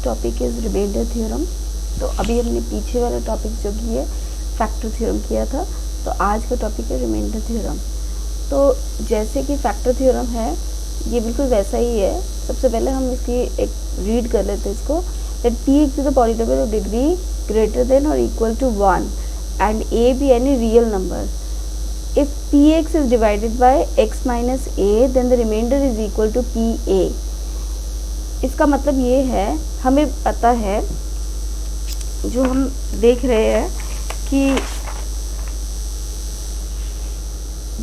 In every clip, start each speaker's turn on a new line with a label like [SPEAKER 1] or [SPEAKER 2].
[SPEAKER 1] Topic is remainder theorem. तो अभी हमने पीछे वाला टॉपिक जो कि है फैक्टर थ्योरम किया था, तो आज का टॉपिक है रिमाइंडर थ्योरम। तो जैसे कि फैक्टर थ्योरम है, ये बिल्कुल वैसा ही है। सबसे पहले हम इसकी एक रीड कर लेते हैं इसको। That px is a polynomial of degree greater than और equal to 1 and a be any real number. If px is divided by x minus a, then the remainder is equal to pa. इसका मतलब ये है, हमें पता है, जो हम देख रहे हैं कि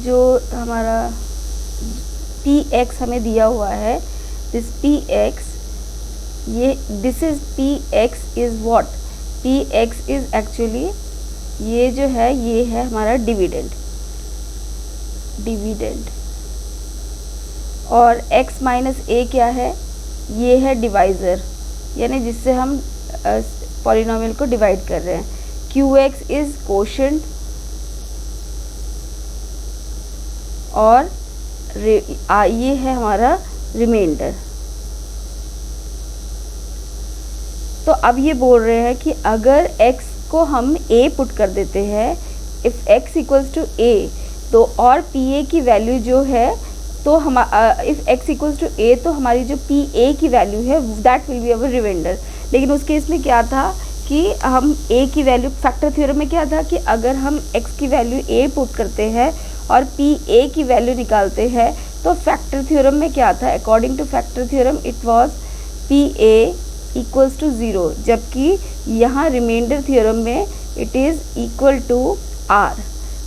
[SPEAKER 1] जो हमारा px हमें दिया हुआ है, दिस px, ये this is px is what, px is actually ये जो है, ये है हमारा डिविडेंड और x माइनस a क्या है, ये है डिवाइज़र, यानी जिससे हम पॉलिनोमियल को डिवाइड कर रहे हैं। qx इज कोशेंट और ये है हमारा रिमाइंडर। तो अब ये बोल रहे हैं कि अगर x को हम a पुट कर देते हैं, if x equals to a, तो और pa की वैल्यू जो है, तो हम if x equals to a, तो हमारी जो pa की वैल्यू है that will be our remainder. लेकिन उस केस में क्या था कि हम a की वैल्यू, फैक्टर थ्योरम में क्या था कि अगर हम x की वैल्यू a पुट करते हैं और pa की वैल्यू निकालते हैं, तो फैक्टर थ्योरम में क्या था, according to factor theorem it was pa equals to 0, जबकि यहाँ रिमाइंडर थ्योरम में it is equal to r,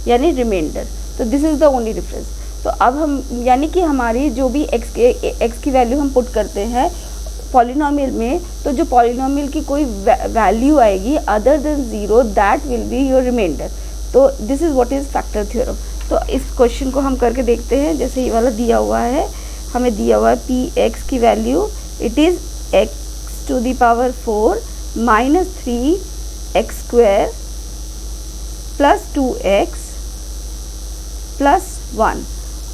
[SPEAKER 1] यानी रिमाइंडर। तो this is the only difference. तो अब हम, यानी कि हमारी जो भी x की वैल्यू हम पुट करते हैं पॉलिनोमियल में, तो जो पॉलिनोमियल की कोई वैल्यू आएगी other than 0, that will be your remainder. तो this is what is factor theorem. तो इस क्वेश्चन को हम करके देखते हैं। जैसे ये वाला दिया हुआ है, हमें दिया हुआ है px की value, it is x to the power 4 minus 3x square plus 2x plus 1।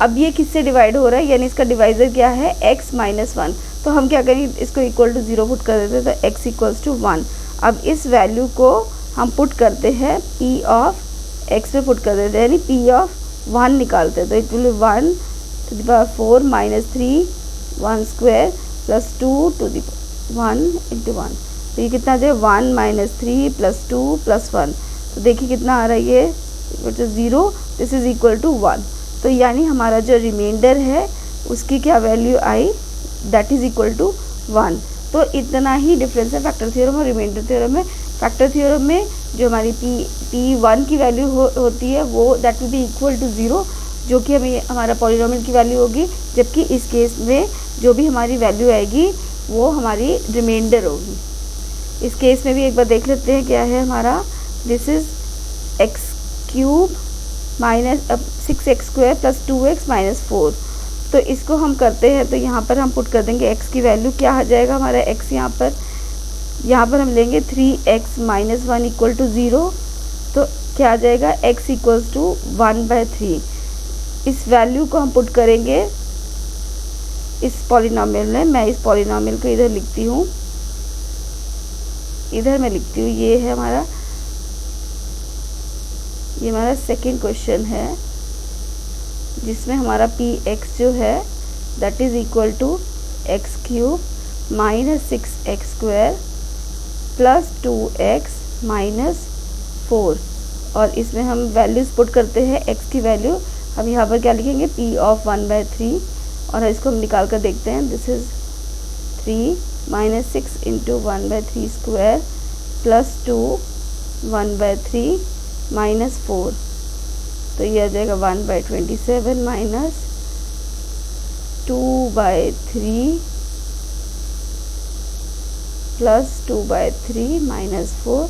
[SPEAKER 1] अब ये किससे डिवाइड हो रहा है, यानी इसका डिवाइज़र क्या है, x माइनस 1। तो हम क्या करेंगे, इसको इक्वल टू 0 पुट कर देते हैं, तो x इक्वल्स टू 1। अब इस वैल्यू को हम पुट करते हैं p ऑफ x में पुट कर देते हैं, यानी p ऑफ 1 निकालते हैं। तो it will be 1 to the power 4 minus 3 1 square plus 2 to the 1 into 1। तो ये कितना आ जाए, 1 माइनस 3 प्लस 2 प्लस 1। तो देखिए कितना आ रहा है, ये equal to 0, this is equal to 1। तो यानी हमारा जो रिमाइंडर है उसकी क्या वैल्यू आई, दैट इज़ इक्वल टू 1। तो इतना ही डिफरेंस है फैक्टर थ्योरम और रिमाइंडर थ्योरम में। फैक्टर थ्योरम में जो हमारी p1 की वैल्यू होती है, वो that will be equal to 0, जो कि हमें हमारा पॉलिनोमियल की वैल्यू होगी, जबकि इस केस में जो भी हमारी वैल्यू आएगी वो हमारी रिमाइंडर होगी। इस केस में भी एक बार देख लेते हैं क्या है हमारा, this is x cube minus 6x square plus 2x minus 4। तो इसको हम करते हैं, तो यहाँ पर हम पुट कर देंगे x की वैल्यू, क्या आ जाएगा हमारा x, यहाँ पर हम लेंगे 3x माइनस 1 इक्वल टू 0। तो क्या आ जाएगा, x इक्वल्स टू 1/3। इस वैल्यू को हम पुट करेंगे इस पॉलिनोमियल में। मैं इस पॉलिनोमियल को इधर लिखती हूँ, इधर मैं लिखती हूँ, ये है हमारा, ये हमारा सेकेंड क्वेश्चन है, जिसमें हमारा px जो है that is equal to x cube minus 6x square plus 2x minus 4। और इसमें हम वैल्यूज़ पुट करते हैं, x की वैल्यू हम यहाँ पर क्या लिखेंगे, p ऑफ 1/3, और इसको हम निकाल कर देखते हैं। This is 3 minus 6 into 1/3 square plus 2 1/3 minus 4। तो ये आ जाएगा 1/27 minus 2/3 plus 2/3 minus 4।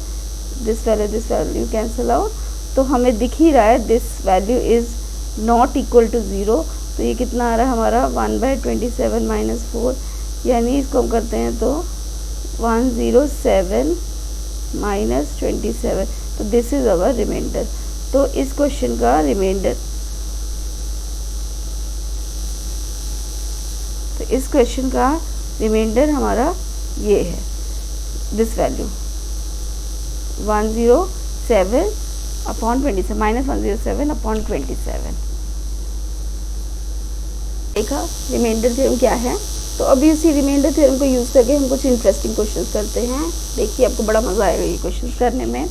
[SPEAKER 1] This value cancel out. तो हमें दिख ही रहा है this value is not equal to 0। तो ये कितना आ रहा है हमारा, 1/27 माइनस 4, यानी इसको हम करते हैं तो 107 माइनस 27। तो दिस इज़ अवर रिमाइंडर। तो इस क्वेश्चन का रिमाइंडर, तो इस क्वेश्चन का रिमाइंडर हमारा ये है। This value 107/27 minus 107/27। देखा रिमाइंडर थ्योरम क्या है। तो अभी उसी रिमाइंडर थ्योरम को यूज़ करके हम कुछ इंटरेस्टिंग क्वेश्चंस करते हैं। देखिए आपको बड़ा मज़ा आएगा ये क्वेश्चंस करने में।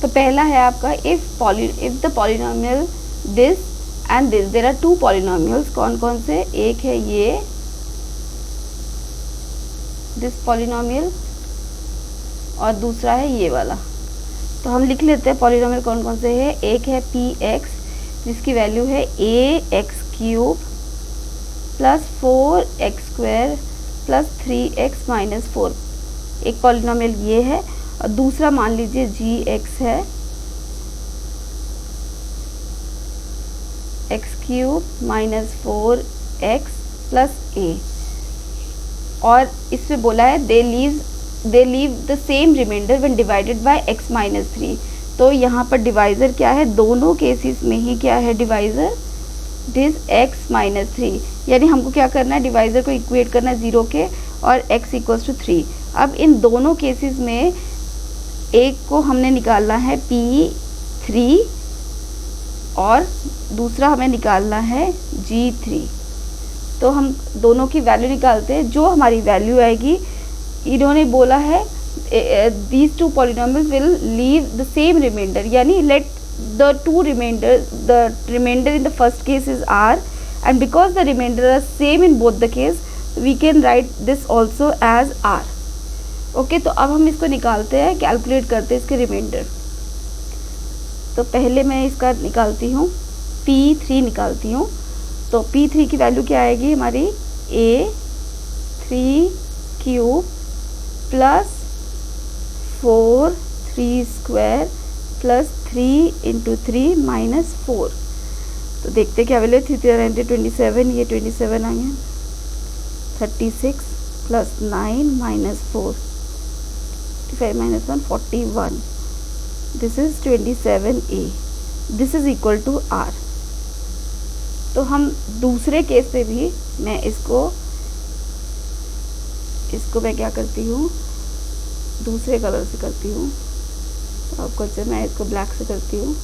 [SPEAKER 1] तो पहला है आपका if the polynomial this and this, there are two polynomials. कौन कौन से? एक है ये दिस पॉलिनोमियल और दूसरा है ये वाला। तो हम लिख लेते हैं पॉलिनोमियल कौन कौन से है। एक है px जिसकी वैल्यू है ax³ plus 4x² plus 3x minus 4, एक पॉलिनोमियल ये है। और दूसरा मान लीजिए gx है x³ minus 4x plus a, और इसमें बोला है they leave the same remainder when divided by x minus 3। तो यहाँ पर डिवाइज़र क्या है? दोनों केसेस में ही क्या है divisor? It is x minus 3। यानी हमको क्या करना है? डिवाइज़र को इक्वेट करना है 0 के और x इक्वल्स टू 3। अब इन दोनों केसेस में एक को हमने निकालना है p3 और दूसरा हमें निकालना है g3। तो हम दोनों की वैल्यू निकालते हैं। जो हमारी वैल्यू आएगी, इन्होंने बोला है these two polynomials will leave the same remainder, यानी let the remainder in the first case is r, and because the remainder are same in both the case we can write this also as r। Okay, तो अब हम इसको निकालते हैं, calculate करते हैं इसके रिमाइंडर। तो पहले मैं इसका निकालती हूँ, p3 निकालती हूँ। तो p3 की वैल्यू क्या आएगी हमारी? a3³ plus 4 plus 3 × 3 minus 4। तो देखते क्या वैल्यू? 3×3 ये 27 आएंगे, 36 plus 9 minus 4, 55 minus 1 41। This is 27a, this is equal to r। तो हम दूसरे केस पे भी मैं इसको मैं क्या करती हूँ? दूसरे कलर से करती हूँ। तो आपको मैं इसको ब्लैक से करती हूँ।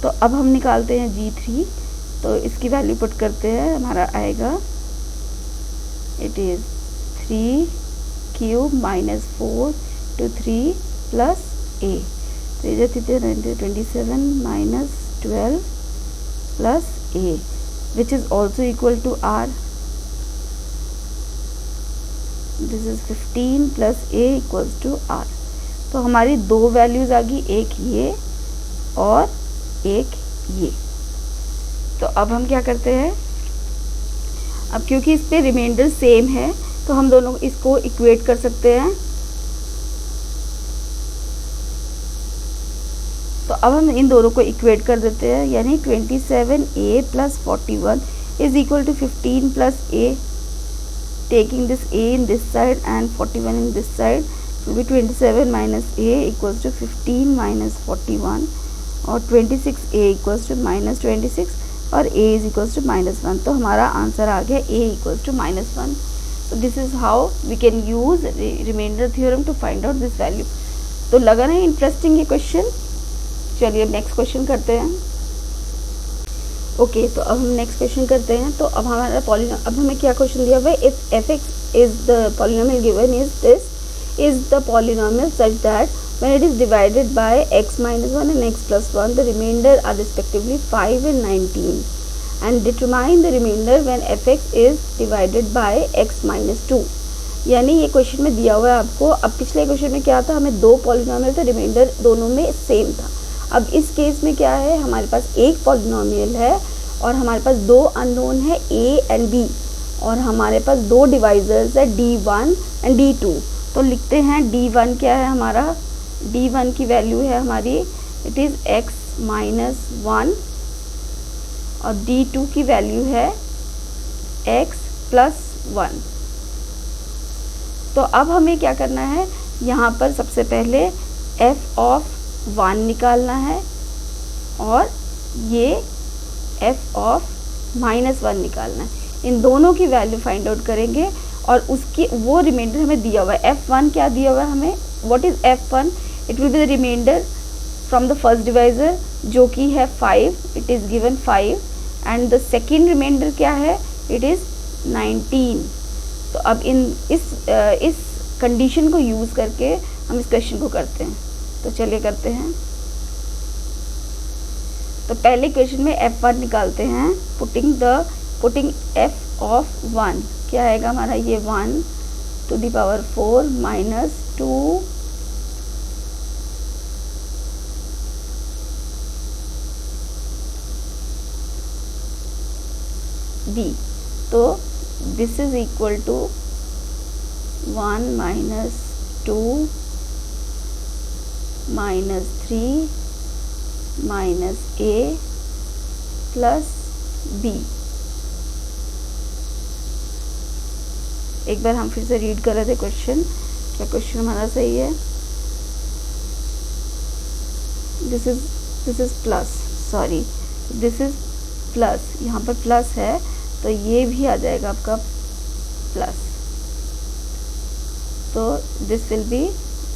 [SPEAKER 1] तो अब हम निकालते हैं g3। तो इसकी वैल्यू पुट करते हैं, हमारा आएगा it is 3³ minus 4 to 3 plus a। तो ये 27 minus 12 plus a which is also equal to r। this is 15 plus a equals to r। तो हमारी दो वैल्यूज़ आ गई, एक ये और एक ये। तो अब हम क्या करते हैं? अब क्योंकि इस पे रिमाइंडर सेम है तो हम दोनों इसको इक्वेट कर सकते हैं। तो अब हम इन दोनों को इक्वेट कर देते हैं, यानी 27a plus 41 is equal to 15 plus a, taking this a in this side and 41 in this side will be 27 minus a equals to 15 minus 41, और 26a इक्वल्स टू माइनस 26 और a इज इक्वल्स टू -1। तो हमारा answer आ गया a equals to -1। So this is how we can use remainder theorem to find out this value। तो लगा ना interesting ये क्वेश्चन। चलिए अब नेक्स्ट क्वेश्चन करते हैं। ओके, तो अब हम नेक्स्ट क्वेश्चन करते हैं। तो अब हमारा अब हमें क्या क्वेश्चन दिया हुआ है? If f(x) is the polynomial given is this is the polynomial such that when it is divided by x - 1 and x + 1 the remainder are respectively 5 and 19, and determine the remainder when f(x) is divided by x - 2। यानी ये question में दिया हुआ है आपको। अब पिछले question में क्या था? हमें दो पॉलिनोमियल थे, रिमाइंडर दोनों में सेम था। अब इस केस में क्या है? हमारे पास एक पॉलिनोमियल है और हमारे पास दो अननोन है a एंड b, और हमारे पास दो डिवाइजर्स है d1 एंड d2। तो लिखते हैं d1 क्या है हमारा? d1 की वैल्यू है हमारी इट इज़ x - 1, और d2 की वैल्यू है x + 1। तो अब हमें क्या करना है? यहाँ पर सबसे पहले f(1) निकालना है और ये f(-1) निकालना है। इन दोनों की वैल्यू फाइंड आउट करेंगे और उसकी वो रिमाइंडर हमें दिया हुआ है। f1 क्या दिया हुआ है हमें, what is f1, it will be the remainder from the first divisor जो कि है 5, it is given 5 and the second remainder क्या है, इट इज़ 19। तो अब इस कंडीशन को यूज़ करके हम इस क्वेश्चन को करते हैं। तो चलिए करते हैं। तो पहले क्वेश्चन में f1 निकालते हैं, पुटिंग f ऑफ 1 क्या आएगा हमारा, ये 1 to the power 4 minus 2 b। तो this is equal to 1 minus 2 minus 3 minus a plus b। एक बार हम फिर से रीड कर रहे थे क्वेश्चन, क्या क्वेश्चन हमारा सही है, this is plus, sorry this is plus, यहाँ पर प्लस है तो ये भी आ जाएगा आपका प्लस, तो this will be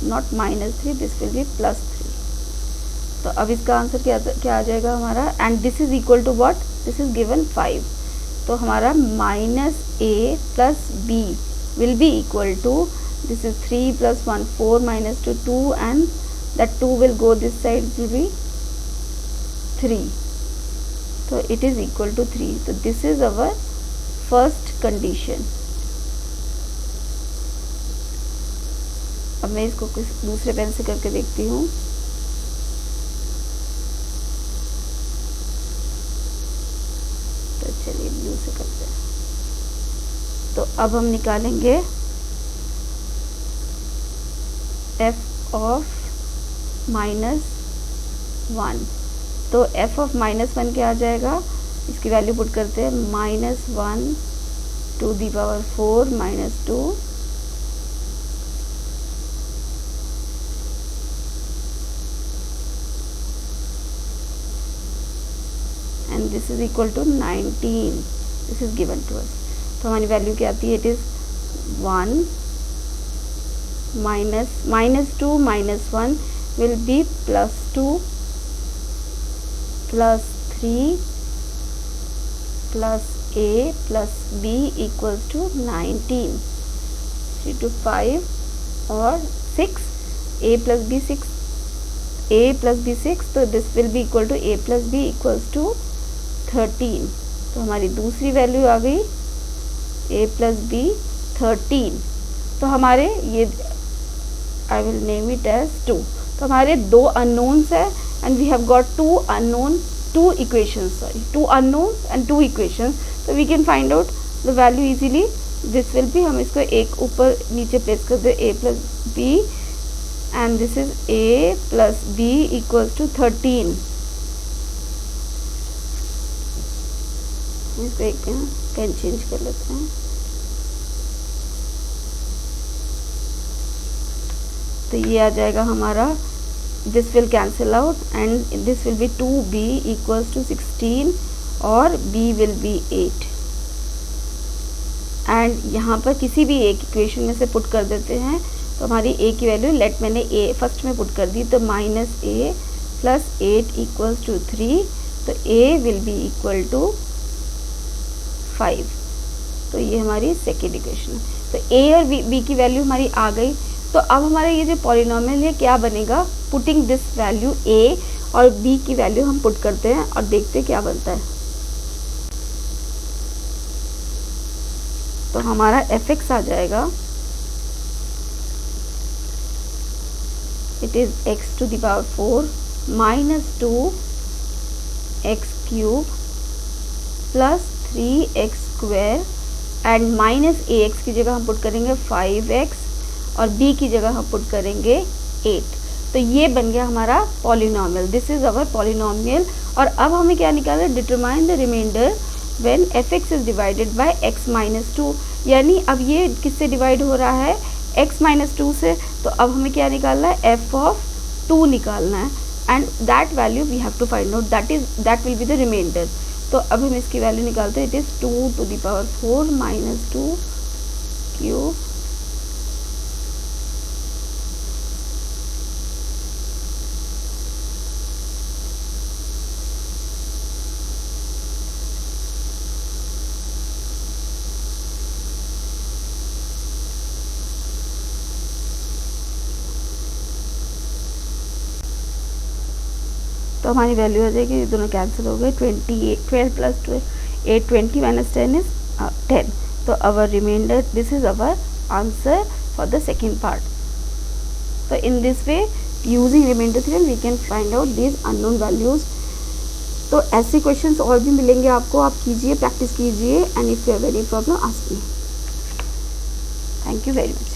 [SPEAKER 1] not -3, this will be +3। तो अब इसका आंसर क्या आ जाएगा हमारा, and this is equal to what, this is given 5। तो हमारा -a plus b will be equal to, this is 3 + 1 4 -2 2 and that 2 will go this side, will be 3। तो इट इज इक्वल टू 3। तो this is our first condition. अब मैं इसको कुछ दूसरे pen से करके देखती हूँ। तो चलिए ब्लू से करते हैं। तो अब हम निकालेंगे f ऑफ -1। तो f ऑफ -1 क्या आ जाएगा, इसकी वैल्यू पुट करते हैं, -1 to the power 4 -2 and this is equal to 19, this is given to us. तो हमारी वैल्यू क्या आती है, it is 1 -2 -1 will be +2 +3 plus a plus b equals to 19। 3 to 5 और 6, a plus b 6, a plus b 6, तो this will be equal to a plus b equals to 13। तो हमारी दूसरी वैल्यू आ गई a plus b 13। तो हमारे ये I will name it as 2। तो हमारे दो unknowns है and we have got two equations, two unknowns and two equations, so we can find out the value easily। this will be, हम इसको एक ऊपर नीचे प्लेस कर दे, a plus b and this is a plus b equals to 13। इसको एक pen change कर लेते हैं। तो ये आ जाएगा हमारा, this will cancel out and this will be 2b equals to 16 और b will be 8। एंड यहाँ पर किसी भी एक इक्वेशन में से पुट कर देते हैं। तो हमारी a की वैल्यू, लेट मैंने a फर्स्ट में पुट कर दी, तो -a + 8 equals to 3। तो a will be equal to 5। तो ये हमारी सेकेंड इक्वेशन है। तो a और b की वैल्यू हमारी आ गई। तो अब हमारा ये जो पॉलिनोमियल है क्या बनेगा, पुटिंग दिस वैल्यू a और b की वैल्यू हम पुट करते हैं और देखते हैं क्या बनता है। तो हमारा fx आ जाएगा, it is x to the power 4 -2 x³ + 3x² and -ax की जगह हम पुट करेंगे 5x और b की जगह हम पुट करेंगे 8। तो ये बन गया हमारा polynomial, this is our polynomial. और अब हमें क्या निकालना है, determine the remainder when fx is divided by x - 2। यानी अब ये किससे डिवाइड हो रहा है, x - 2 से। तो अब हमें क्या निकालना है, f ऑफ 2 निकालना है and that value we have to find out, that will be the remainder. तो अब हम इसकी वैल्यू निकालते हैं, it is 2 to the power 4 minus 2 cube तो हमारी वैल्यू आ जाएगी, ये दोनों कैंसिल हो गए, 12 प्लस 8 20 माइनस 10 इज 10. तो our remainder, this is our answer for the second part. तो in this way using remainder theorem we can find out these unknown values. तो ऐसे क्वेश्चंस और भी मिलेंगे आपको, आप कीजिए, प्रैक्टिस कीजिए, and if you have any problem ask me. Thank you very much.